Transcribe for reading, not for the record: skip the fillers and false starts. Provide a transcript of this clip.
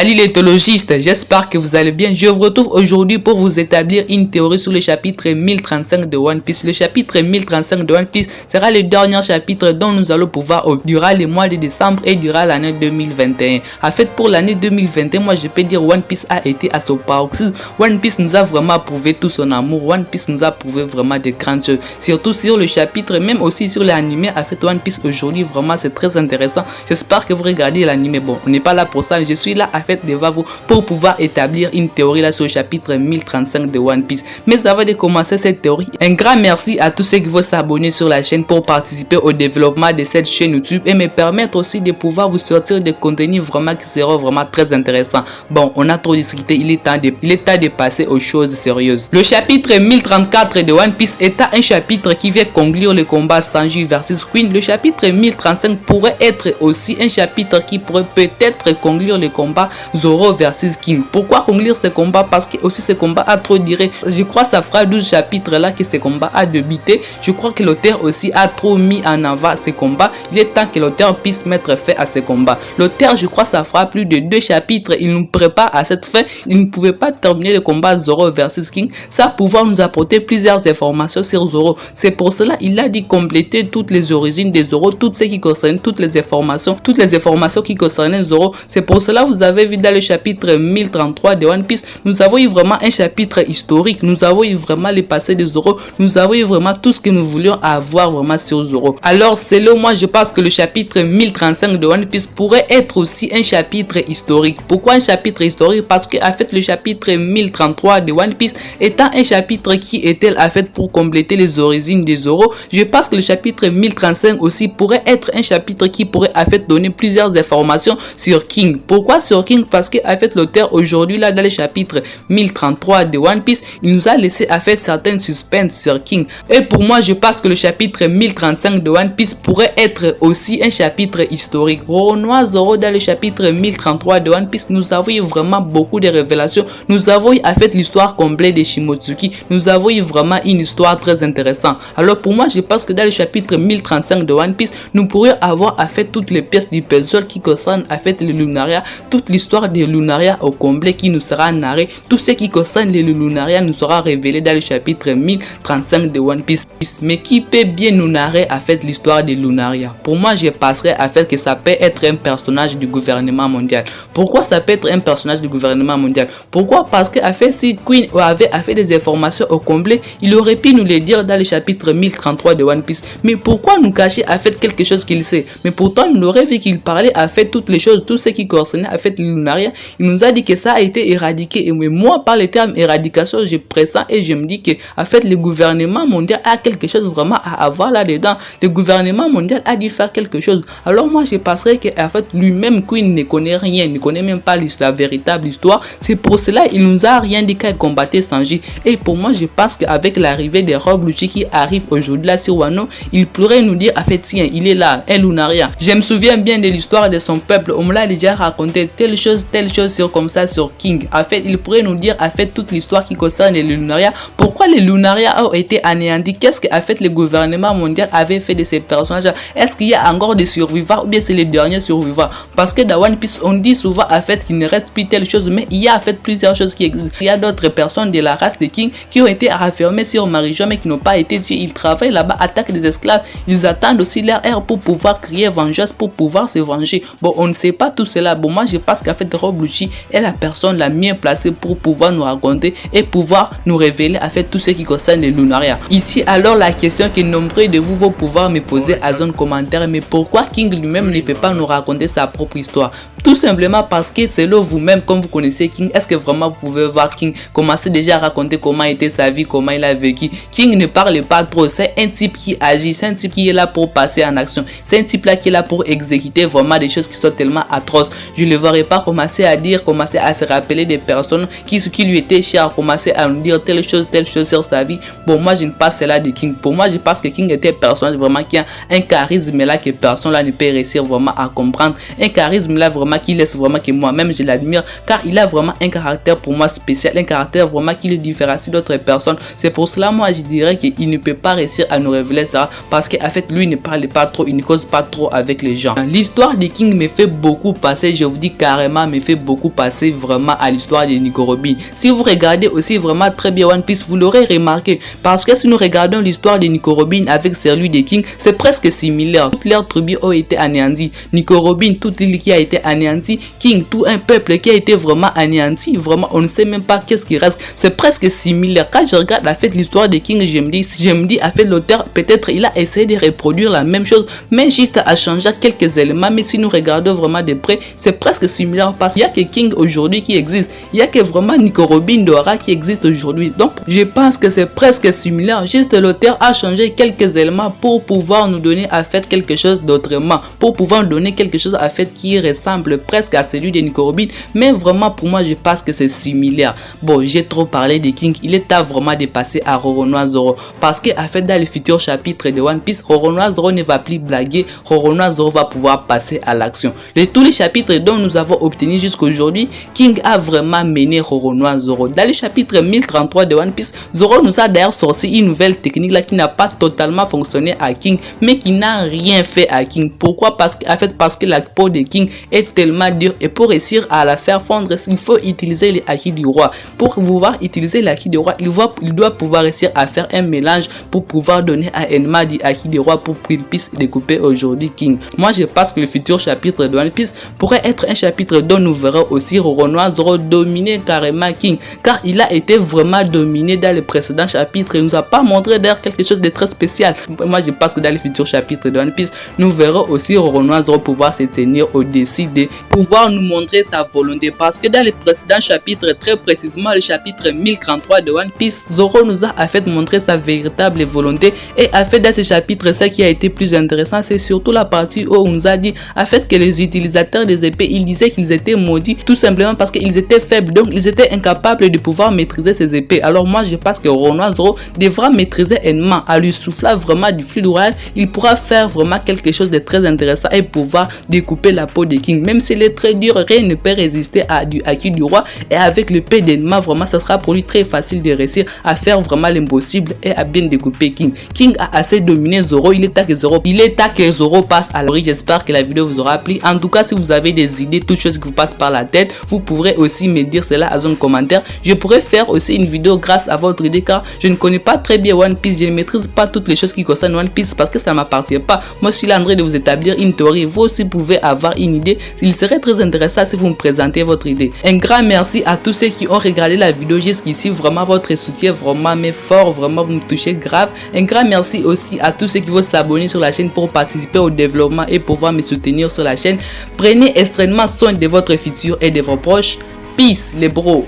Salut les théologistes, j'espère que vous allez bien. Je vous retrouve aujourd'hui pour vous établir une théorie sur le chapitre 1035 de One Piece. Le chapitre 1035 de One Piece sera le dernier chapitre dont nous allons pouvoir durant les mois de décembre et durant l'année 2021. En fait, pour l'année 2021, moi je peux dire One Piece a été à son paroxysme. One Piece nous a vraiment prouvé tout son amour. One Piece nous a prouvé vraiment de grandes choses. Surtout sur le chapitre, même aussi sur l'anime. En fait, One Piece aujourd'hui, vraiment c'est très intéressant. J'espère que vous regardez l'anime. Bon, on n'est pas là pour ça, mais je suis là en fait devant vous pour pouvoir établir une théorie là sur le chapitre 1035 de One Piece. Mais avant de commencer cette théorie, un grand merci à tous ceux qui vont s'abonner sur la chaîne pour participer au développement de cette chaîne YouTube et me permettre aussi de pouvoir vous sortir des contenus vraiment qui seront vraiment très intéressants. Bon, on a trop discuté, il est temps de passer aux choses sérieuses. Le chapitre 1034 de One Piece est un chapitre qui vient conclure le combat Sanji versus Queen. Le chapitre 1035 pourrait être aussi un chapitre qui pourrait peut-être conclure le combat Zoro versus King. Pourquoi conclure ce combat? Parce que aussi ce combat a trop duré. Je crois que ça fera 12 chapitres là que ce combat a débuté. Je crois que l'auteur aussi a trop mis en avant ce combat. Il est temps que l'auteur puisse mettre fin à ce combat. L'auteur, je crois, ça fera plus de 2 chapitres. Il nous prépare à cette fin. Il ne pouvait pas terminer le combat Zoro versus King sans pouvoir nous apporter plusieurs informations sur Zoro. C'est pour cela il a dit compléter toutes les origines de Zoro, toutes ce qui concerne toutes les informations qui concernaient Zoro. C'est pour cela vous avez vu dans le chapitre 1033 de One Piece, nous avons eu vraiment un chapitre historique. Nous avons eu vraiment le passé de Zoro. Nous avons eu vraiment tout ce que nous voulions avoir vraiment sur Zoro. Alors selon moi, je pense que le chapitre 1035 de One Piece pourrait être aussi un chapitre historique. Pourquoi un chapitre historique? Parce que en fait le chapitre 1033 de One Piece étant un chapitre qui était en fait pour compléter les origines de Zoro, je pense que le chapitre 1035 aussi pourrait être un chapitre qui pourrait en fait donner plusieurs informations sur King. Pourquoi sur King? Parce que en fait l'auteur aujourd'hui là dans le chapitre 1033 de One Piece, il nous a laissé en fait certains suspens sur King. Et pour moi, je pense que le chapitre 1035 de One Piece pourrait être aussi un chapitre historique. Renoir Zoro dans le chapitre 1033 de One Piece, nous avons eu vraiment beaucoup de révélations. Nous avons eu en fait l'histoire complète de Shimotsuki. Nous avons eu vraiment une histoire très intéressante. Alors pour moi, je pense que dans le chapitre 1035 de One Piece, nous pourrions avoir en fait toutes les pièces du puzzle qui concernent en fait le Lunaria, toute l'histoire de Lunaria au complet qui nous sera narré. Tout ce qui concerne le Lunaria nous sera révélé dans le chapitre 1035 de One Piece. Mais qui peut bien nous narrer en fait l'histoire de Lunaria? Pour moi, je passerai à fait que ça peut être un personnage du gouvernement mondial. Pourquoi ça peut être un personnage du gouvernement mondial? Pourquoi? Parce que en fait, si Queen avait fait des informations au complet, il aurait pu nous les dire dans le chapitre 1033 de One Piece. Mais pourquoi nous cacher en fait quelque chose qu'il sait? Mais pourtant, nous aurait vu qu'il parlait à fait toutes les choses, tout ce qui concernait à fait le Lunaria. Il nous a dit que ça a été éradiqué. Et moi, par le terme éradication, je pressens et je me dis que en fait, le gouvernement mondial a quelque chose vraiment à avoir là-dedans. Le gouvernement mondial a dû faire quelque chose. Alors moi, je penserais que en fait, lui-même, Queen ne connaît rien, ne connaît même pas la véritable histoire. C'est pour cela il nous a rien dit qu'il combattait Sanji. Et pour moi, je pense qu'avec l'arrivée des Rob Lucci qui arrive aujourd'hui là sur Wano, il pourrait nous dire en fait, tiens, il est là, un Lunaria. Je me souviens bien de l'histoire de son peuple. On me l'a déjà raconté telle chose sur comme ça sur King. En fait, il pourrait nous dire en fait toute l'histoire qui concerne les Lunaria. Pourquoi les Lunaria ont été anéantis? Qu'est-ce que en fait le gouvernement mondial avait fait de ces personnages? Est-ce qu'il y a encore des survivants ou bien c'est les derniers survivants? Parce que dans One Piece, on dit souvent en fait qu'il ne reste plus telle chose, mais il y a en fait plusieurs choses qui existent. Il y a d'autres personnes de la race de King qui ont été raffermées sur Marijo mais qui n'ont pas été tués. Ils travaillent là-bas, attaquent des esclaves. Ils attendent aussi leur heure pour pouvoir crier vengeance, pour pouvoir se venger. Bon, on ne sait pas tout cela. Bon, moi je pense qu'en fait Rob Lucci est la personne la mieux placée pour pouvoir nous raconter et pouvoir nous révéler en fait tout ce qui concerne les Lunaria. Ici alors la question que nombreux de vous vont pouvoir me poser à zone commentaire, mais pourquoi King lui-même ne peut pas nous raconter sa propre histoire? Tout simplement parce que selon vous-même, comme vous connaissez King, est-ce que vraiment vous pouvez voir King commencer déjà à raconter comment était sa vie, comment il a vécu? King ne parle pas trop, c'est un type qui agit, c'est un type qui est là pour passer en action, c'est un type là qui est là pour exécuter vraiment des choses qui sont tellement atroces. Je ne le verrai pas commencer à dire, commencer à se rappeler des personnes qui lui étaient chères, commencer à nous dire telle chose sur sa vie. Bon, moi je ne pense cela de King. Pour moi, je pense que King était un personnage vraiment qui a un charisme là que personne là ne peut réussir vraiment à comprendre, un charisme là vraiment vraiment qui laisse vraiment que moi-même je l'admire, car il a vraiment un caractère pour moi spécial, un caractère vraiment qui le différencie d'autres personnes. C'est pour cela moi je dirais qu'il ne peut pas réussir à nous révéler ça, parce qu'en fait lui ne parle pas trop, il ne cause pas trop avec les gens. L'histoire de King me fait beaucoup passer, je vous dis carrément, me fait beaucoup passer vraiment à l'histoire de Nico Robin. Si vous regardez aussi vraiment très bien One Piece, vous l'aurez remarqué, parce que si nous regardons l'histoire de Nico Robin avec celui de King, c'est presque similaire. Toutes leurs tribus ont été anéanties. Nico Robin, toute l'île qui a été anéantie. King, tout un peuple qui a été vraiment anéanti. Vraiment, on ne sait même pas qu'est-ce qui reste. C'est presque similaire. Quand je regarde la fête l'histoire de King, je me dis, à fait l'auteur, peut-être il a essayé de reproduire la même chose, mais juste à changer quelques éléments. Mais si nous regardons vraiment de près, c'est presque similaire, parce qu'il y a que King aujourd'hui qui existe. Il y a que vraiment Nico Robin Dora qui existe aujourd'hui. Donc, je pense que c'est presque similaire. Juste l'auteur a changé quelques éléments pour pouvoir nous donner à fait quelque chose d'autrement, pour pouvoir nous donner quelque chose à fait qui ressemble presque à celui de Nico Robin. Mais vraiment, pour moi, je pense que c'est similaire. Bon, j'ai trop parlé de King. Il est temps vraiment de passer à Roronoa Zoro, parce que en fait, dans le futur chapitre de One Piece, Roronoa Zoro ne va plus blaguer. Roronoa Zoro va pouvoir passer à l'action. Tous les chapitres dont nous avons obtenu jusqu'aujourd'hui, King a vraiment mené Roronoa Zoro. Dans le chapitre 1033 de One Piece, Zoro nous a d'ailleurs sorti une nouvelle technique là qui n'a pas totalement fonctionné à King, mais qui n'a rien fait à King. Pourquoi? Parce que la peau de King est tellement dure, et pour réussir à la faire fondre, il faut utiliser les haki du roi. Pour pouvoir utiliser les haki du roi, il doit pouvoir réussir à faire un mélange pour pouvoir donner à Enma du haki du roi pour qu'il puisse découper aujourd'hui King. Moi je pense que le futur chapitre de One Piece pourrait être un chapitre dont nous verrons aussi Roronoa Zoro dominer carrément King, car il a été vraiment dominé dans le précédent chapitre. Il nous a pas montré d'ailleurs quelque chose de très spécial. Moi je pense que dans le futur chapitre de One Piece, nous verrons aussi Roronoa Zoro pouvoir se tenir au-dessus de pouvoir nous montrer sa volonté, parce que dans le précédent chapitre, très précisément le chapitre 1033 de One Piece, Zoro nous a fait montrer sa véritable volonté. Et en fait dans ce chapitre, ce qui a été plus intéressant, c'est surtout la partie où on nous a dit en fait que les utilisateurs des épées, ils disaient qu'ils étaient maudits tout simplement parce qu'ils étaient faibles, donc ils étaient incapables de pouvoir maîtriser ces épées. Alors moi je pense que Roronoa Zoro devra maîtriser Enma, à lui souffler vraiment du fluide royal. Il pourra faire vraiment quelque chose de très intéressant et pouvoir découper la peau de King. Même s'il est très dur, rien ne peut résister à du haki du roi, et avec le P d'Enma, vraiment ça sera pour lui très facile de réussir à faire vraiment l'impossible et à bien découper King. King a assez dominé Zoro, il est temps que Zoro passe à l'origine. J'espère que la vidéo vous aura plu. En tout cas, si vous avez des idées, toutes choses qui vous passent par la tête, vous pourrez aussi me dire cela à zone commentaire. Je pourrais faire aussi une vidéo grâce à votre idée, car je ne connais pas très bien One Piece, je ne maîtrise pas toutes les choses qui concernent One Piece parce que ça ne m'appartient pas. Moi je suis là en train de vous établir une théorie, vous aussi pouvez avoir une idée. Il serait très intéressant si vous me présentez votre idée. Un grand merci à tous ceux qui ont regardé la vidéo jusqu'ici, vraiment votre soutien vraiment mais fort, vraiment vous me touchez grave. Un grand merci aussi à tous ceux qui vont s'abonner sur la chaîne pour participer au développement et pouvoir me soutenir sur la chaîne. Prenez extrêmement soin de votre futur et de vos proches. Peace les bros.